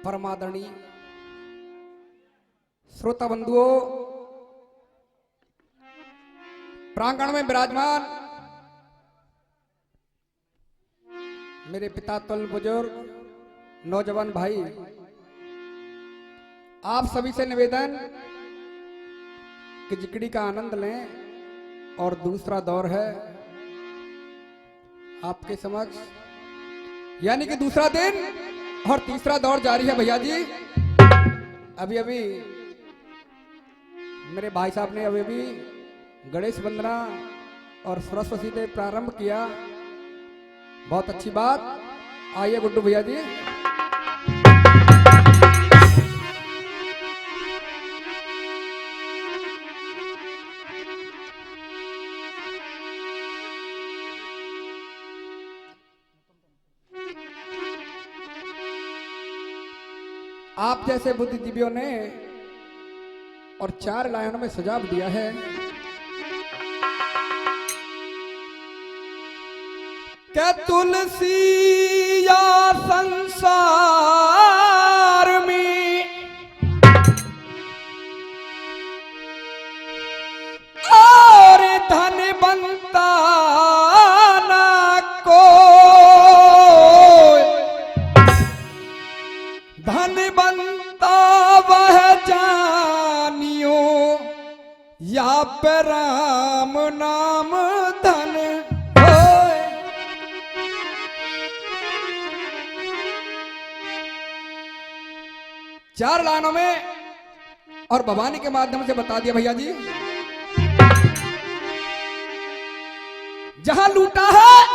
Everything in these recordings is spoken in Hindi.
परमादरणीय श्रोता बंधुओं, प्रांगण में विराजमान मेरे पिता तुल्य बुजुर्ग नौजवान भाई, आप सभी से निवेदन कि जिकड़ी का आनंद लें। और दूसरा दौर है आपके समक्ष, यानी कि दूसरा दिन और तीसरा दौर जारी है भैया जी। अभी अभी मेरे भाई साहब ने अभी गणेश वंदना और सरस्वती देव प्रारंभ किया, बहुत अच्छी बात। आइए गुड्डू भैया जी। आप जैसे बुद्धिजीवियों ने और 4 लाइनों में सुझाव दिया है कि तुलसी या संसार में और धन बनता ना को, धन बनता वह जानियो या पे राम नाम धन होए। चार लाइनों में और भवानी के माध्यम से बता दिया भैया जी। जहां लूटा है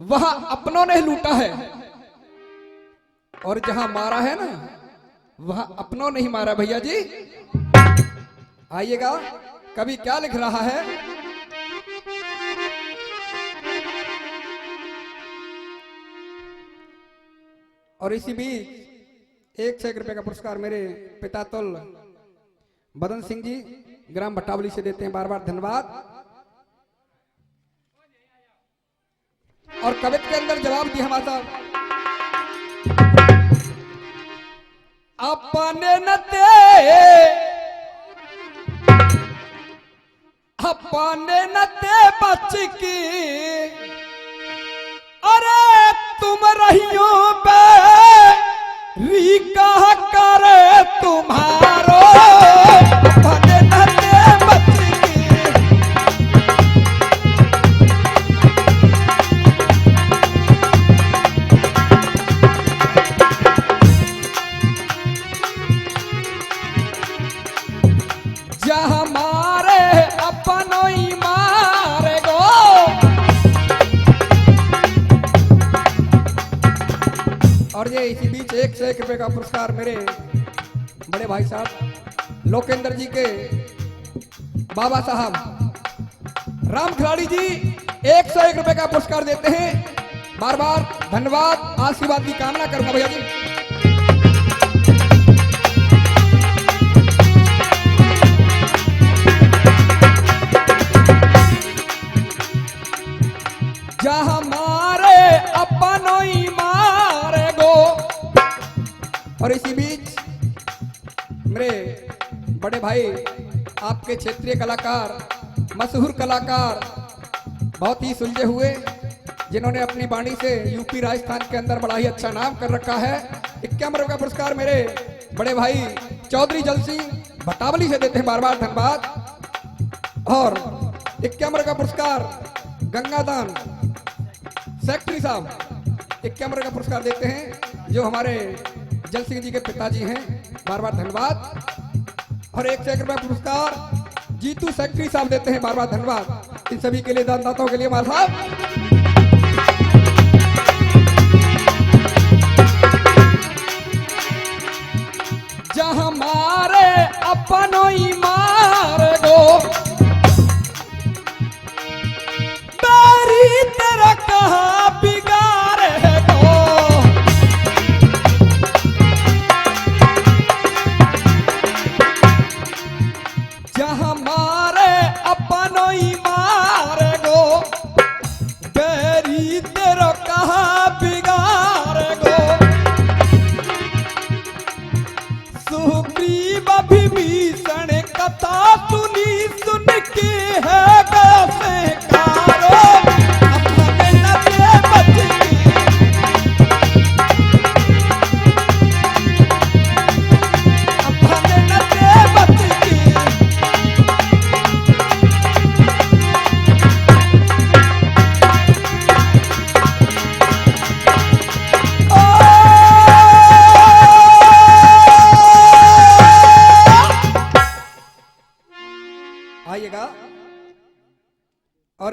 वहां अपनों ने लूटा है, और जहां मारा है ना वहां अपनों नहीं मारा भैया जी। आइएगा कवि क्या लिख रहा है। और इसी बीच 1 से 1 रुपए का पुरस्कार मेरे पिता तुल्य बदन सिंह जी ग्राम भट्टावली से देते हैं, बार बार धन्यवाद। और कविता के अंदर जवाब दिया हमारा साहब, अपने नते बच की, अरे तुम रहियो पे री कह करे तुम्हारो, अपने नते बच की। जहाँ मारे अपनों ही मारे गो, और ये इसी बीच 1 से 1 रुपए का पुरस्कार मेरे बड़े भाई साहब लोकेंद्र जी के बाबा साहब राम खिलाड़ी जी 1 से 1 रुपए का पुरस्कार देते हैं, बार बार धन्यवाद। आशीर्वाद की कामना करूंगा भैया जी। जहाँ मारे अपनों ही मारे गो। और इसी बीच मेरे बड़े भाई आपके क्षेत्रीय कलाकार, मशहूर कलाकार, बहुत ही सुलझे हुए, जिन्होंने अपनी वाणी से यूपी राजस्थान के अंदर बड़ा ही अच्छा नाम कर रखा है। 51 रुपए का पुरस्कार मेरे बड़े भाई चौधरी जल सिंह भट्टावली से देते हैं, बार बार धन्यवाद। और 51 रुपए का पुरस्कार गंगादान सेक्रेटरी साहब 51 का पुरस्कार देते हैं, जो हमारे जल सिंह जी के पिताजी हैं, बार बार धन्यवाद। और 1 से 1 रुपया पुरस्कार जीतू सेक्रेटरी साहब देते हैं, बार बार धन्यवाद। इन सभी के लिए, दानदाताओं के लिए हमारे साहब। जहां मारे अपनों ही मारे गो, तेरा कहा बिगाड़ है गो। जहां मारे अपनों ही मारे गो,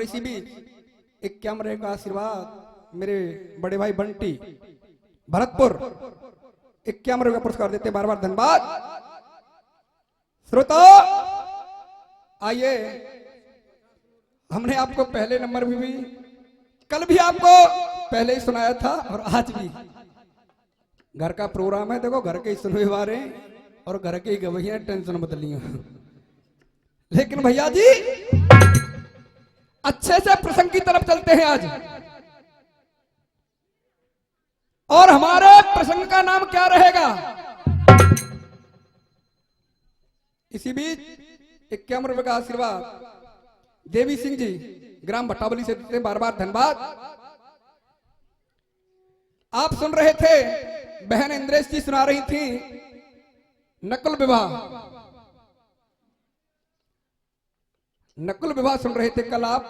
और इसी बीच 51 का आशीर्वाद मेरे बड़े भाई बंटी भरतपुर 51 का पुरस्कार देते बार बार धन्यवाद। श्रोता आइए, हमने आपको पहले नंबर में भी कल भी आपको पहले ही सुनाया था और आज भी घर का प्रोग्राम है। देखो घर के ही सुनने वाले और घर के ही गवैया, टेंशन मत लियो। लेकिन भैया जी अच्छे से प्रसंग की तरफ चलते हैं आज, और हमारे प्रसंग का नाम क्या रहेगा। इसी बीच 51 रुपए का आशीर्वाद देवी सिंह जी ग्राम भट्टावली से देते हैं बार बार धन्यवाद। आप सुन रहे थे, बहन इंद्रेश जी सुना रही थी नकुल विवाह, नकुल विवाह सुन रहे थे कल आप।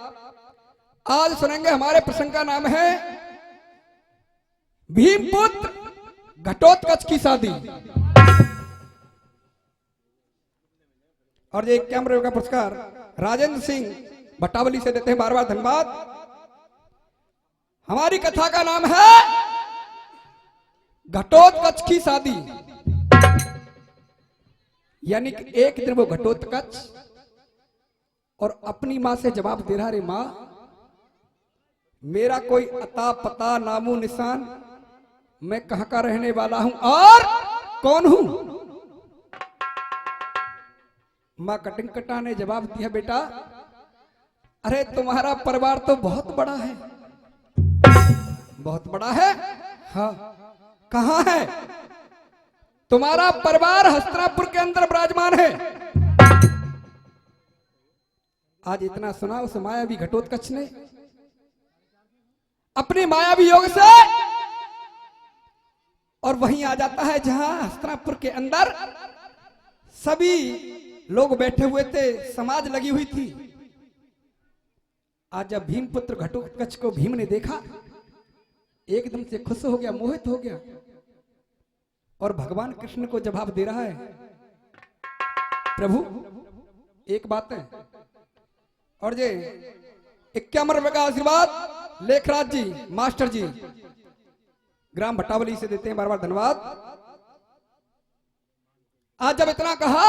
आज सुनेंगे, हमारे प्रसंग का नाम है भीमपुत्र घटोत्कच की शादी। और ये 51 रुपए का पुरस्कार राजेंद्र सिंह भट्टावली से देते हैं बार बार धन्यवाद। हमारी कथा का नाम है घटोत्कच की शादी। यानी कि एक दिन वो घटोत्कच और अपनी मां से जवाब दे रहा, रे मां मेरा कोई अता पता नामो निशान, मैं कहां का रहने वाला हूं और कौन हूं। मां कटिंग कटा ने जवाब दिया, बेटा अरे तुम्हारा परिवार तो बहुत बड़ा है। बहुत बड़ा है? हाँ। कहां है? तुम्हारा परिवार हस्तिनापुर के अंदर विराजमान है। आज इतना सुना उस मायावी घटोत्कच ने अपने मायावी योग से, और वहीं आ जाता है जहां हस्तिनापुर के अंदर सभी लोग बैठे हुए थे, समाज लगी हुई थी। आज जब भीमपुत्र घटोत्कच को भीम ने देखा, एकदम से खुश हो गया, मोहित हो गया, और भगवान कृष्ण को जवाब दे रहा है, प्रभु एक बात है। और ये 51 रुपए का आशीर्वाद लेखराज जी मास्टर जी ग्राम भट्टावली से देते हैं बार बार धन्यवाद। आज जब इतना कहा,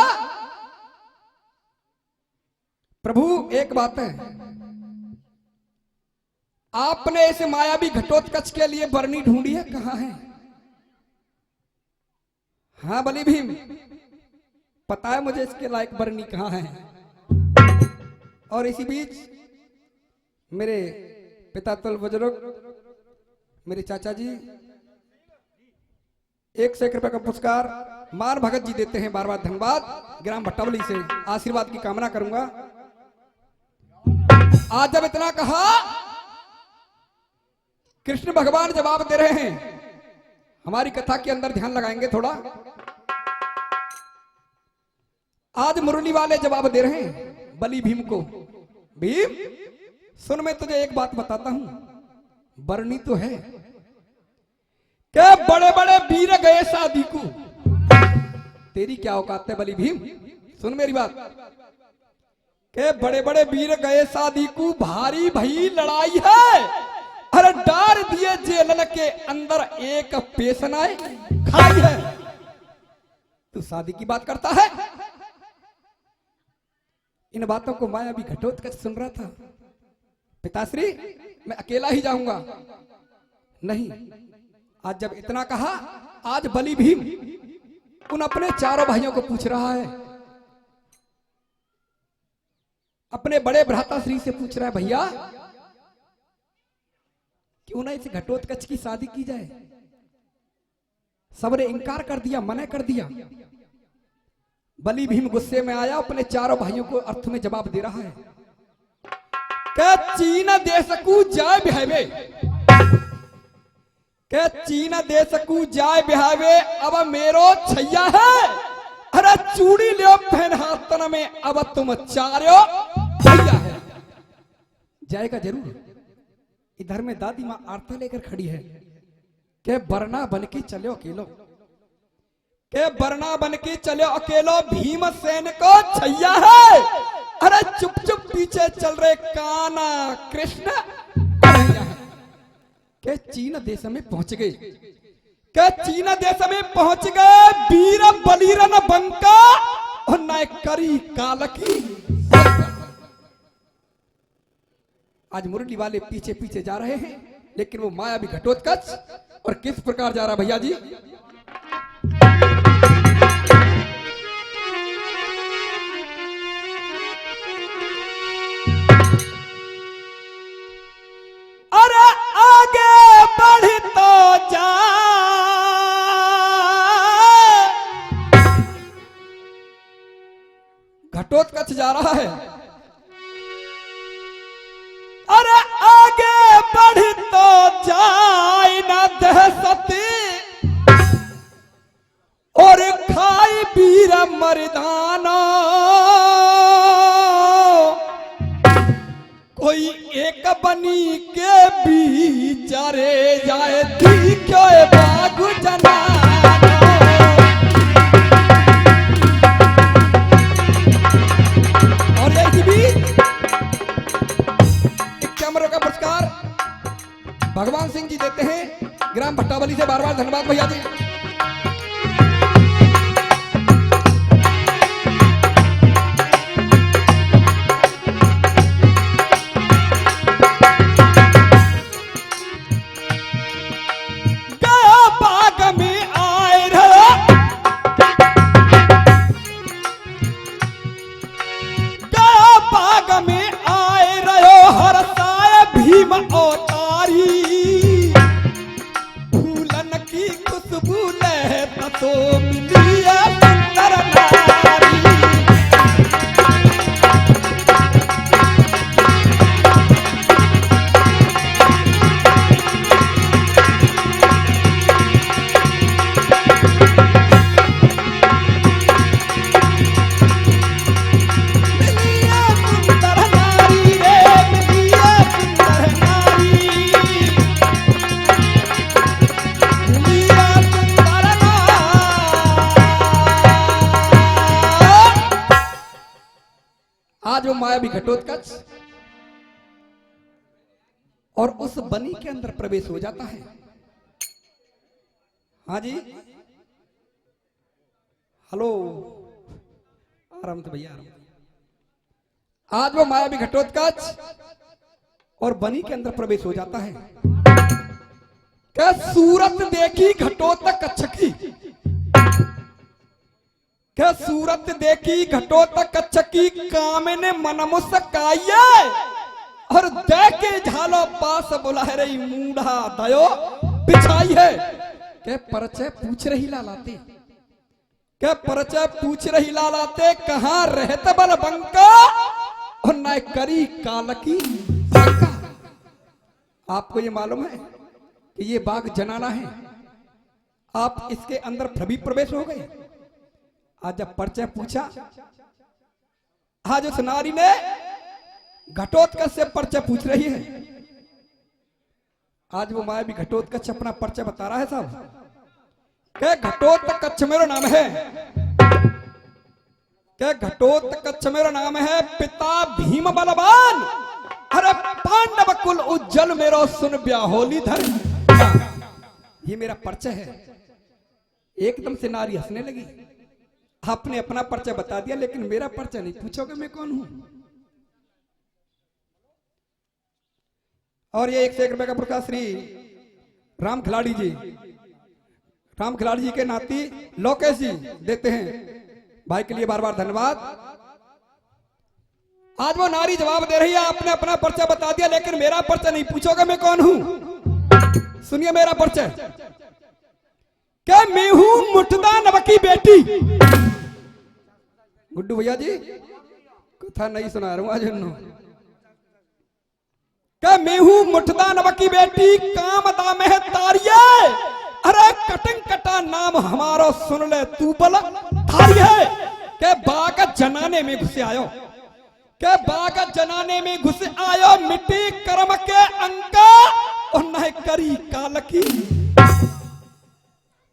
प्रभु एक बात है, आपने इस मायावी घटोत्कच के लिए बरनी ढूंढी है, कहां है। हाँ बली भीम, पता है मुझे इसके लायक बरनी कहां है। और इसी बीच मेरे पिता तुल बुजुर्ग मेरे चाचा जी 101 रुपए का पुरस्कार मान भगत जी देते हैं बार बार धन्यवाद। ग्राम भट्टावली से आशीर्वाद की कामना करूंगा। आज जब इतना कहा, कृष्ण भगवान जवाब दे रहे हैं। हमारी कथा के अंदर ध्यान लगाएंगे थोड़ा। आज मुरली वाले जवाब दे रहे हैं बली भीम को, भीम सुन मैं तुझे एक बात बताता हूं, बरनी तो है क्या बड़े बड़े वीर गए शादी को, तेरी क्या औकात है बली भीम, सुन मेरी बात। के बड़े बड़े वीर गए शादी को, भारी भई लड़ाई है, अरे डार दिए जेल के अंदर एक पेशनाए खाई है। तू शादी की बात करता है। इन बातों को माया भी घटोत्कच सुन रहा था। पिताश्री मैं अकेला ही जाऊंगा, नहीं। आज जब इतना कहा, आज बली भीम उन अपने चारों भाइयों को पूछ रहा है, अपने बड़े भ्राता श्री से पूछ रहा है, भैया क्यों ना इस घटोत्कच की शादी की जाए। सबने इनकार कर दिया, मना कर दिया। बली भीम गुस्से में आया, अपने चारों भाइयों को अर्थ में जवाब दे रहा है, क्या चीन दे सकू जाए बिहावे, क्या चीन दे सकू जाए बिहावे, अब मेरो छैया है, अरे चूड़ी लियो पहन हाथन में, अब तुम चारो भैया है। जाएगा जरूर। इधर में दादी मां आरती लेकर खड़ी है, के बरना बन के चलो अकेलो, के वरना बन के चले अकेलो भीमसेन को छैया है। अरे चुप चुप पीछे चल रहे काना कृष्ण के चीन देश में पहुंच गए। के चीन देश में पहुंच गए वीर बलिरन बंका और नाय करी काल की। आज मुरली वाले पीछे पीछे जा रहे हैं, लेकिन वो माया भी घटोत्कच। और किस प्रकार जा रहा भैया जी? अरे आगे बढ़ तो जा, घटोत्कच जा रहा है। अरे आगे बढ़ तो जाए न दहसती और खाई वीर मर्दाना। कोई एक बनी के बीचारे जाए थी क्यों बागु जना। और यही बीच कैमरों का पुरस्कार भगवान सिंह जी देते हैं ग्राम भट्टावली से। बार बार धन्यवाद भैया जी। गया बाग में आए रहो, गया बाग में आए रहो हरसाए भीम अवतारी। फूलन की खुशबू लहत तो मिली है सुंदर नारी। आज वो माया भी घटोत्कच और उस बनी के अंदर प्रवेश हो जाता है। हाँ जी, हेलो, आराम से भैया आराम। आज वो माया भी घटोत्कच और बनी के अंदर प्रवेश हो जाता है। क्या सूरत देखी घटोत्कच की, क्या सूरत देखी घटोत्कच की कामने मन मुस्काइए। और देखे झालो पास बुला रही मूढ़ा दयो बिछाई है। क्या परिचय पूछ रही लालाते, क्या परिचय पूछ रही लालाते। कहाँ रहते बल बंका और न करी काल की बंका। आपको ये मालूम है कि ये बाघ जनाना है, आप इसके अंदर प्रभी प्रवेश हो गए। आज जब परिचय पूछा, आज उस नारी ने घटोत्कच से परिचय पूछ रही है। आज वो माया भी घटोत्कच अपना परिचय बता रहा है साहब। क्या घटोत्कच मेरा नाम है, क्या घटोत्कच मेरा नाम है। पिता भीम बलवान, अरे पांडव कुल उज्जवल मेरो सुन ब्याहोली धर। ये मेरा परिचय है। एकदम से नारी हंसने लगी। आपने अपना परिचय बता दिया, लेकिन मेरा परिचय नहीं पूछोगे मैं कौन हूं। और ये 1 रुपए का पुरस्कार श्री राम खिलाड़ी जी, राम खिलाड़ी जी के नाती लोकेश जी देते हैं। भाई के लिए बार बार धन्यवाद। आज वो नारी जवाब दे रही है, आपने अपना परिचय बता दिया, लेकिन मेरा परिचय नहीं पूछोगे मैं कौन हूं। सुनिए मेरा परिचय। क्या मैं हूं मुठदा नव की बेटी। गुड्डू भैया जी कथा नहीं सुना रहा हूं आज। क्या मैं हूं मुठदा नव की बेटी, काम दाम है तारिये। अरे कटंग कटा नाम हमारा सुन ले तू बल धारी है। के बाग जनाने में घुसे आयो, के बाग जनाने में घुसे आयो। मिट्टी कर्म के अंका और न करी काल की।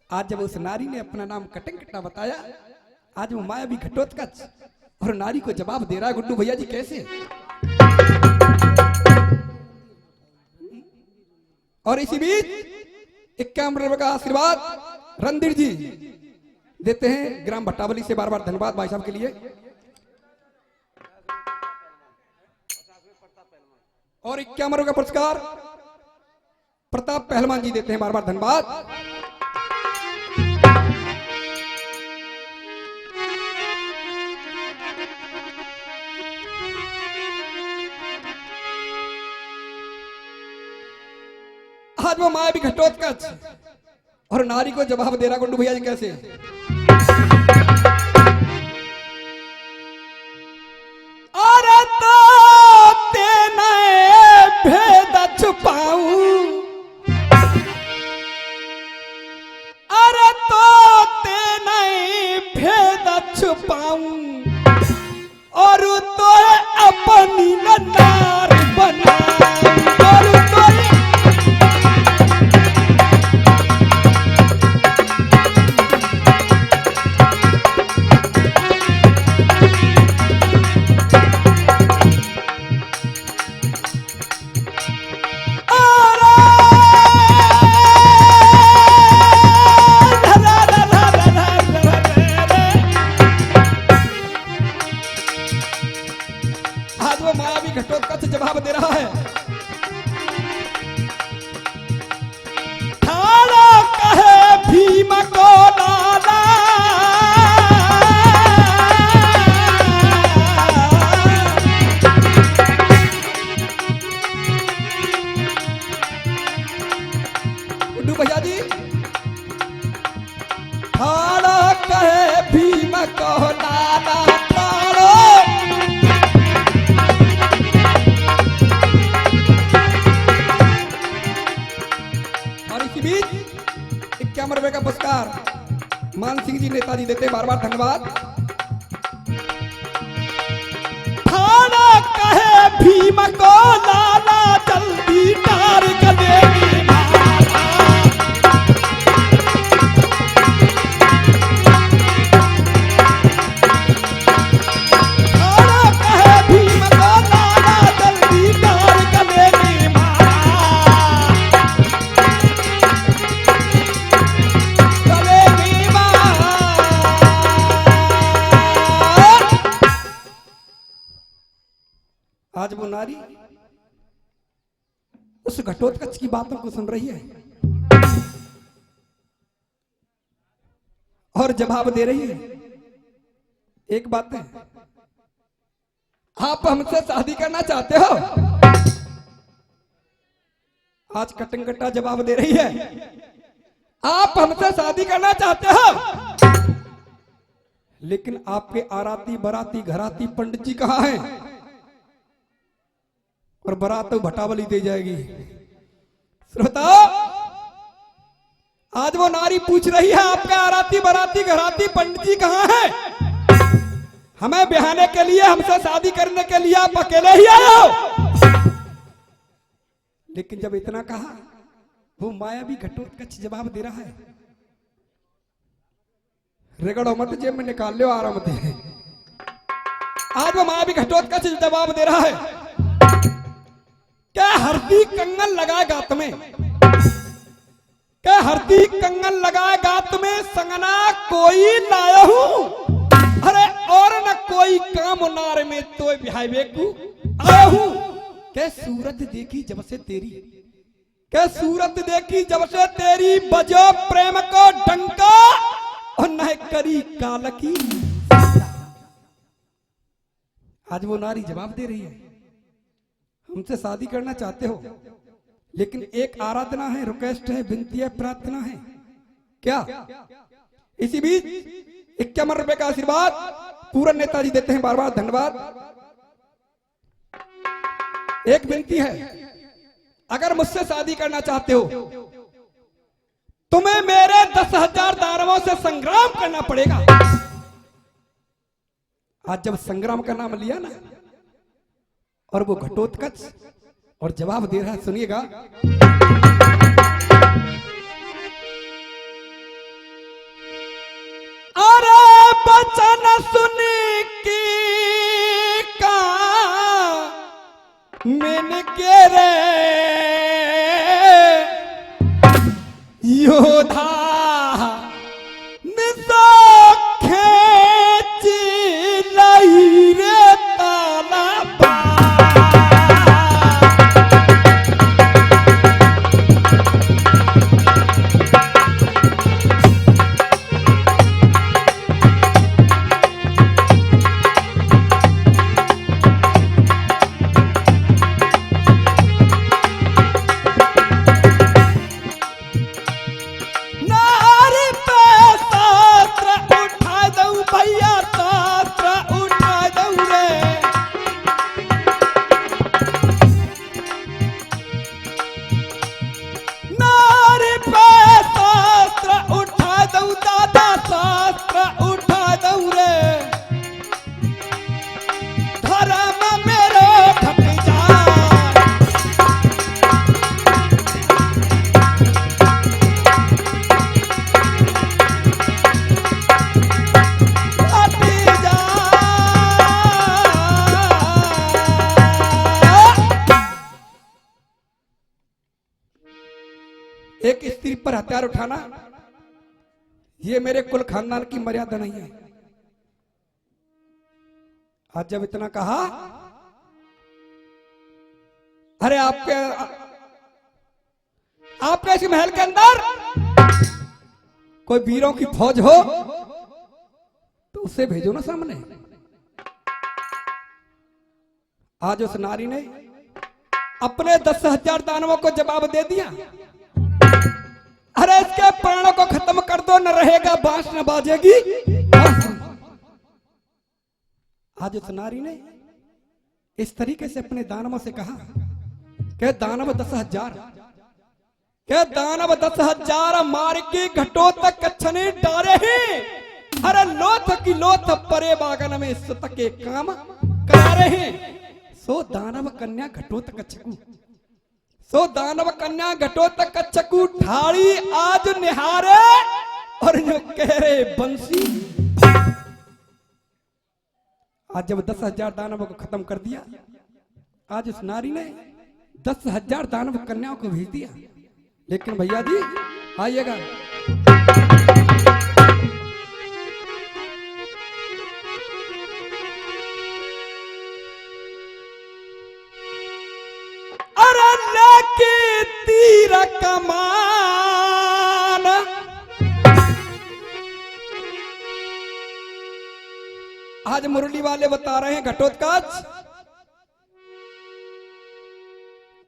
आज जब उस नारी ने अपना नाम कटंकटा बताया, आज वो मायावी घटोत्कच और नारी को जवाब दे रहा है। गुड्डू भैया जी कैसे? और इसी बीच 51 रुपए का आशीर्वाद रणधीर जी देते हैं ग्राम भट्टावली से। बार बार धन्यवाद भाई साहब के लिए। और 51 रुपए का पुरस्कार प्रताप पहलवान जी देते हैं। बार बार धन्यवाद। आज वो मायावी घटोत्कच और नारी को जवाब दे रहा। गुड्डू भैया जी कैसे? अरे तो तेने भेद छुपाऊं, अरे तो तेने भेद छुपाऊं और तो अपनी नार बनाऊं और तो घटोत्कच जवाब दे रहा है। ठाड़ा कहे भीम को लाला, गुड्डू भैया जी, ठाड़ा कहे भीम को लाला, रुपए का पुरस्कार मान सिंह जी नेताजी देते। बार बार धन्यवाद। थाना कहे भीम को लाला, जल्दी तार करेगी माला। थाना कहे भीम को लाला, जल्दी तार करेगी माला। आज वो नारी उस घटोत्कच की बातों को सुन रही है और जवाब दे रही है। एक बात है, आप हमसे शादी करना चाहते हो? आज कटंकटा जवाब दे रही है, आप हमसे शादी करना चाहते हो, लेकिन आपके आराती बराती घराती पंडित जी कहां हैं? और बारात तो भट्टावली दे जाएगी। श्रोता, आज वो नारी पूछ रही है, आपके आराती बराती घराती पंडित जी कहां है? हमें ब्याहने के लिए, हमसे शादी करने के लिए आप अकेले ही आए हो। लेकिन जब इतना कहा, वो मायावी घटोत्कच जवाब दे रहा है। रेगड़ो मत, जेब में निकाल लो आराम दे। आज वो मायावी घटोत्कच जवाब दे रहा है। क्या हरदी कंगन लगाए गात में, क्या हरदी कंगन लगाए गात में, संगना कोई लाया हूं, अरे और न कोई काम नार में तो बिहावे को आया हूं। क्या सूरत देखी जब से तेरी, क्या सूरत देखी जब से तेरी, बजो प्रेम को डंका और न करी काल की। आज वो नारी जवाब दे रही है, हमसे शादी करना चाहते हो, लेकिन एक आराधना है, रिक्वेस्ट है, विनती है, प्रार्थना है। क्या? इसी बीच 51 रुपए का आशीर्वाद पूरन नेताजी देते हैं। बार बार धन्यवाद। एक विनती है, अगर मुझसे शादी करना चाहते हो, तुम्हें मेरे 10,000 दानवों से संग्राम करना पड़ेगा। आज जब संग्राम का नाम लिया ना, और वो घटोत्कच और जवाब दे रहा है, सुनिएगा। बन के रे योधा निशा खेच लई रे तालाबा। एक स्त्री पर हथियार उठाना ये मेरे कुल खानदान की मर्यादा नहीं है। आज जब इतना कहा, अरे आपके इस महल के अंदर कोई वीरों की फौज हो तो उसे भेजो ना सामने। आज उस नारी ने अपने 10,000 दानवों को जवाब दे दिया, अरे इसके प्राणों को खत्म कर दो, न रहेगा बांस न बाजेगी। आज उस नारी ने इस तरीके से अपने दानवों से कहा कि दानव 10,000, के दानव 10,000 मार के घटो तक कच्छने डारे हैं। अरे लोथ की लोथ परे बागन में सुत के काम करा रहे हैं। सो दानव कन्या घटो तक कच्छकू, सो दानव कन्या घटो तक कच्छकू ढाड़ी आज निहारे और जो कह रहे बंसी। आज जब 10,000 दानवों को खत्म कर दिया, आज उस नारी ने 10,000 दानव कन्याओं को भेज दिया। लेकिन भैया जी आइएगा, अरे लेके तीर कमान आज मुरली वाले बता रहे हैं घटोत्कच,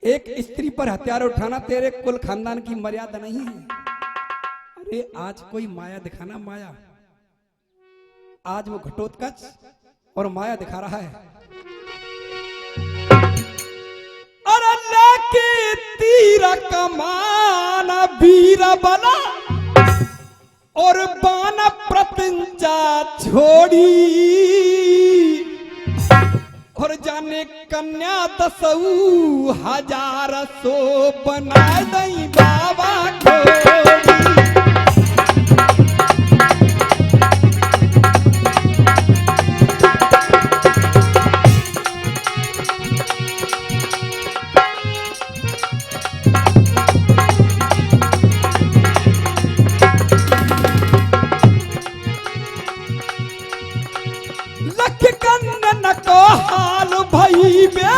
एक स्त्री पर हथियार उठाना तेरे कुल खानदान की मर्यादा नहीं है। अरे आज कोई माया दिखाना, माया। आज वो घटोत्कच और माया दिखा रहा है। अरे लेके तीर कमान वीर बना और बान प्रत्यंचा छोड़ी और जाने कन्या 10,000 सो बना दई बाबा खोड़ी। लख कन्न को हाल भई बे,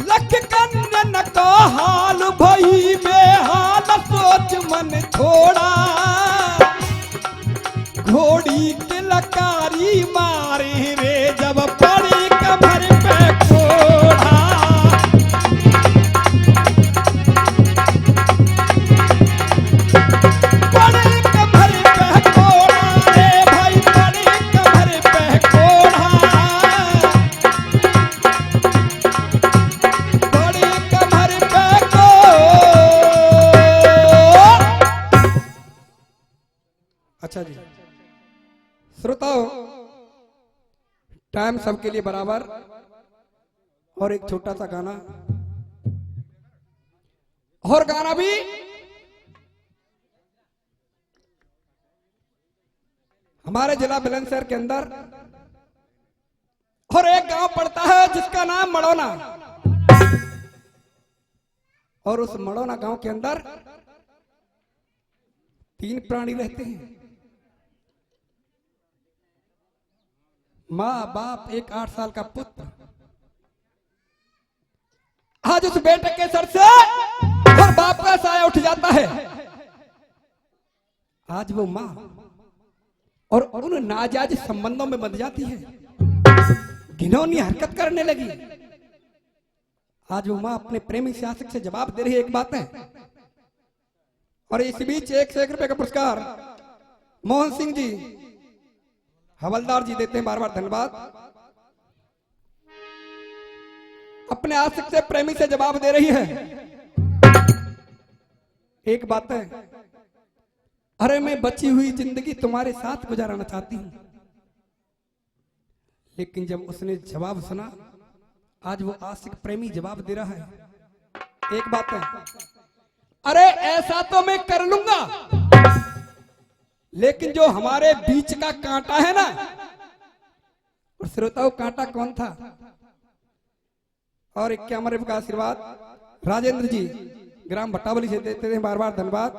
लख कन्न को हाल भई बे, हाल सोच मन छोड़ा। घोड़ी तिलकारी मारे रे जब पड़ी कमर पे कोढ़ा। अच्छा जी श्रोताओ, टाइम सबके लिए बराबर और एक छोटा सा गाना, और गाना भी हमारे जिला बुलंदशहर के अंदर और एक गांव पड़ता है जिसका नाम मड़ौना, और उस मड़ौना गांव के अंदर 3 प्राणी रहते हैं, माँ बाप, एक 8 साल का पुत्र। आज उस बेटे के सर से और बाप का साया उठ जाता है। आज वो माँ और उन नाजायज संबंधों में बंध जाती है, घिनौनी हरकत करने लगी। आज वो माँ अपने प्रेमी शासक से जवाब दे रही है, एक बात है। और इस बीच 1 रुपए का पुरस्कार मोहन सिंह जी हवलदार जी देते हैं, बार बार धन्यवाद। अपने आशिक से, प्रेमी से जवाब दे रही है, एक बात है, अरे मैं बची हुई जिंदगी तुम्हारे साथ गुजारना चाहती हूं। लेकिन जब उसने जवाब सुना, आज वो आशिक प्रेमी जवाब दे रहा है, एक बात है, अरे ऐसा तो मैं कर लूंगा, लेकिन जो हमारे बीच का कांटा है ना, और श्रोताओं कांटा कौन था? और 51 रुपए का आशीर्वाद राजेंद्र जी ग्राम भट्टावली से देते थे, बार बार धन्यवाद।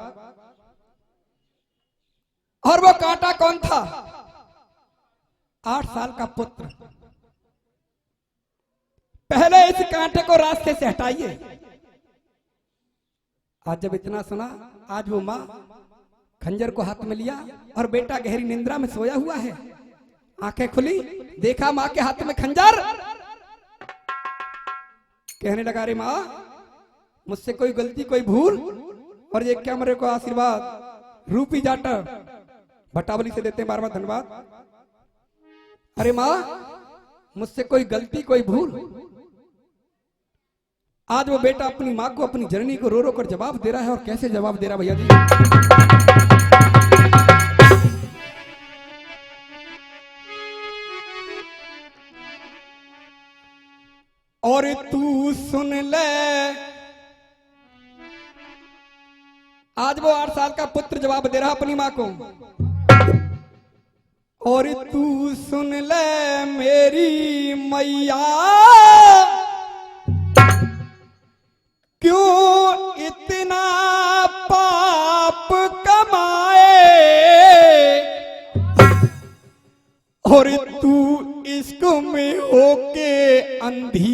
और वो कांटा कौन था? 8 साल का पुत्र। पहले इस कांटे को रास्ते से हटाइए। आज जब इतना सुना, आज वो माँ खंजर को हाथ में लिया और बेटा गहरी निंद्रा में सोया हुआ है। आंखें खुली, देखा माँ के हाथ में खंजर, कहने लगा, रे माँ मुझसे कोई गलती, कोई भूल। और ये कैमरे को आशीर्वाद रूपी जाटा भट्टावली से देते हैं, बार बार धन्यवाद। अरे माँ मुझसे कोई गलती, कोई भूल। आज वो बेटा अपनी माँ को, अपनी जननी को रो रो कर जवाब दे रहा है। और कैसे जवाब दे रहा भैया जी? और तू सुन ले, आज वो 8 साल का पुत्र जवाब दे रहा अपनी माँ को, और तू सुन ले मेरी मैया, क्यों इतना पाप कमाए, और तू इश्क में होके अंधी,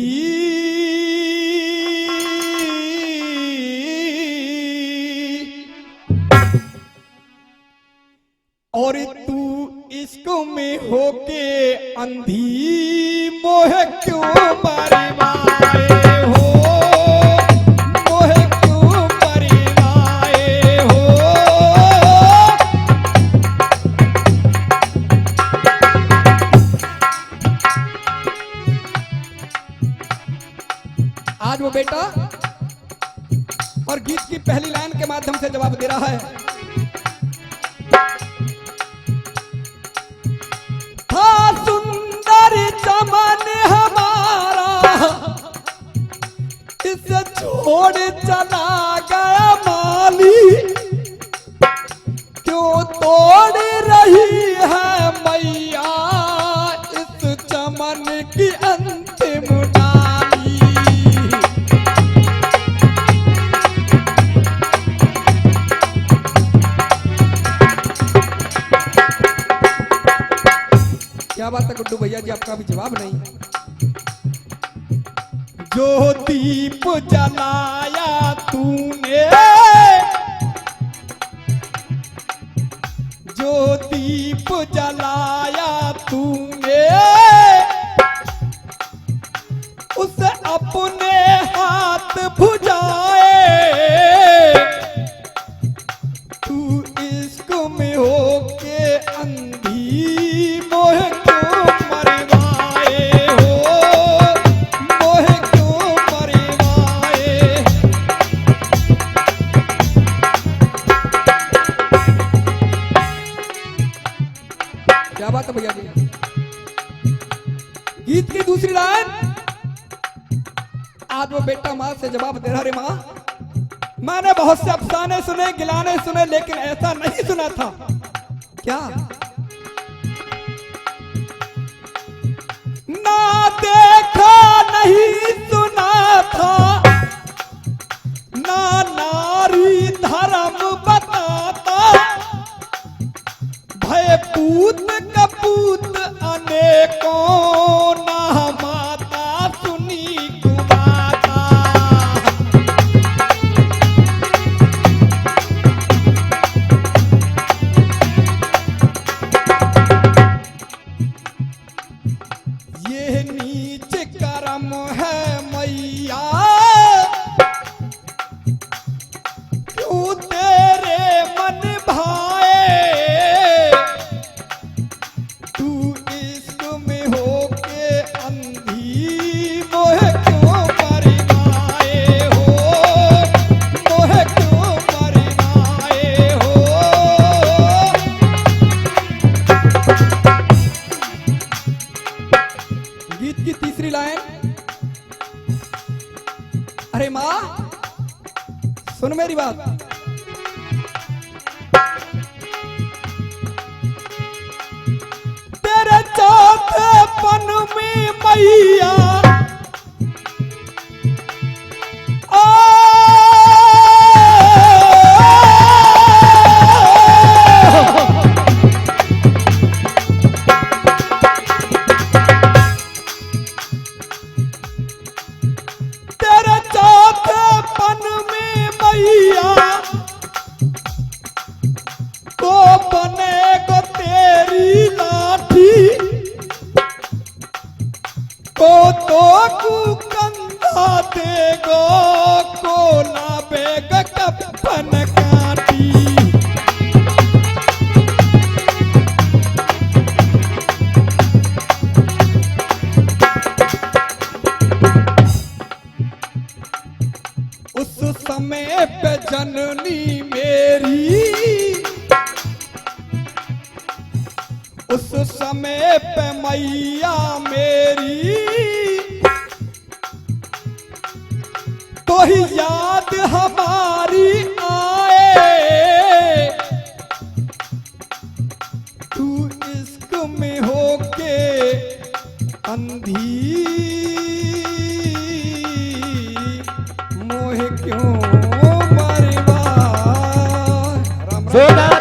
और तू इश्क में होके अंधी, मोह क्यों मरवाए हो, मोह क्यों मरवाए हो। आज वो बेटा और गीत की पहली लाइन के माध्यम से जवाब दे रहा है, चमन हमारा इसे छोड़ चला गया माली, क्यों तोड़ रही है मैया इस चमन की अंतिम डाली। क्या बात है गुड्डू भैया जी, आपका भी जवाब नहीं। जो दीप जलाया तूने, जो दीप जलाया तूने, उसे अपने हाथ बुझाए, तू इश्क में होके अंधी, मोह क्यों मरवाए हो, मोह क्यों मरवाए। क्या बात है भैया जी। गीत की दूसरी लाइन, आज वो बेटा माँ से जवाब दे रहा, रे माँ मैंने बहुत से अफसाने सुने, गिलाने सुने, लेकिन ऐसा नहीं सुना था। क्या ना था नहीं सुना था, ना नारी धर्म बताता, भय पूत कपूत अनेकों, ना माता सुनी कुमाता। ये नीच कर्म है मैया, क्यों तेरे मन भाए, तू इश्क में होके अंधी, मोहे क्यों परिवाए हो, मोहे क्यों परिवाए हो। गीत की तीसरी लाइन, अरे माँ सुन मेरी बात, तेरे चौथेपन में मैया तेरे चौथेपन में मैया, तो बनेगो तेरी लाठी, तो कंधा देगो, को लावेग कफन काटी। उस समय पे जननी मेरी, उस समय पे मैया मेरी, तो ही याद हमारी आए, तू इश्क में होके अंधी, मोहे क्यों मरवा। जोरदार